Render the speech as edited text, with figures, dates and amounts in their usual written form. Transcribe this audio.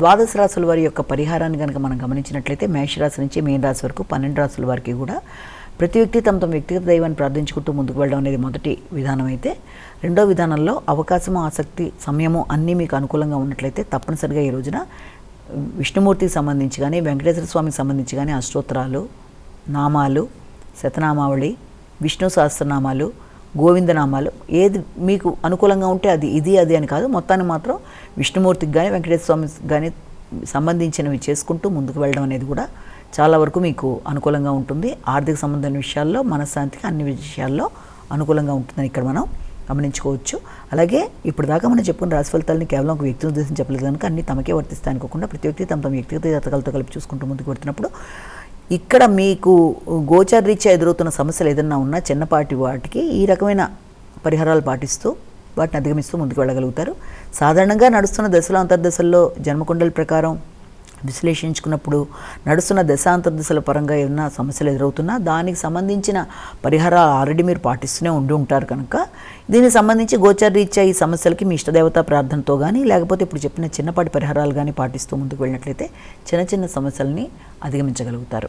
ద్వాదశ రాశుల వారి యొక్క పరిహారాన్ని కనుక మనం గమనించినట్లయితే మేషరాశి నుంచి మీన రాశి వరకు 12 రాశుల వారికి కూడా ప్రతి వ్యక్తి తమ వ్యక్తిగత దైవాన్ని ప్రార్థించుకుంటూ ముందుకు వెళ్ళడం అనేది మొదటి విధానం అయితే, రెండో విధానంలో అవకాశము, ఆసక్తి, సమయము అన్నీ మీకు అనుకూలంగా ఉన్నట్లయితే తప్పనిసరిగా ఈ రోజున విష్ణుమూర్తికి సంబంధించి కానీ, వెంకటేశ్వర స్వామికి సంబంధించి కానీ అష్టోత్తరాలు, నామాలు, శతనామావళి, విష్ణు సహస్రనామాలు, గోవిందనామాలు ఏది మీకు అనుకూలంగా ఉంటే అది అని కాదు, మొత్తాన్ని మాత్రం విష్ణుమూర్తికి కానీ వెంకటేశ్వర స్వామికి కానీ సంబంధించినవి చేసుకుంటూ ముందుకు వెళ్ళడం అనేది కూడా చాలా వరకు మీకు అనుకూలంగా ఉంటుంది. ఆర్థిక సంబంధమైన విషయాల్లో, మనశ్శాంతికి అన్ని విషయాల్లో అనుకూలంగా ఉంటుందని ఇక్కడ మనం గమనించుకోవచ్చు. అలాగే ఇప్పుడు దాకా మనం చెప్పుకున్న రాశి ఫలితాలని కేవలం ఒక వ్యక్తిని ఉద్దేశించి చెప్పలేదు కనుక అన్ని తమకే వర్తిస్తాయి అనుకోకుండా ప్రతి వ్యక్తి తమ వ్యక్తిగత జాతకాలతో కలిపి చూసుకుంటూ ముందుకు వెళ్తున్నప్పుడు ఇక్కడ మీకు గోచారరీత్యా ఎదురవుతున్న సమస్యలు ఏదన్నా ఉన్నా చిన్నపాటి వాటికి ఈ రకమైన పరిహారాలు పాటిస్తూ వాటిని అధిగమిస్తూ ముందుకు వెళ్ళగలుగుతారు. సాధారణంగా నడుస్తున్న దశలో అంతర్దశల్లో జన్మకుండల ప్రకారం విశ్లేషించుకున్నప్పుడు నడుస్తున్న దశాంతర్దశల పరంగా ఏమన్నా సమస్యలు ఎదురవుతున్నా దానికి సంబంధించిన పరిహారాలు ఆల్రెడీ మీరు పాటిస్తూనే ఉంటారు కనుక దీనికి సంబంధించి గోచారరీత్యా ఈ సమస్యలకి మీ ఇష్టదేవతా ప్రార్థనతో కానీ లేకపోతే ఇప్పుడు చెప్పిన చిన్నపాటి పరిహారాలు కానీ పాటిస్తూ ముందుకు వెళ్ళినట్లయితే చిన్న చిన్న సమస్యల్ని అధిగమించగలుగుతారు.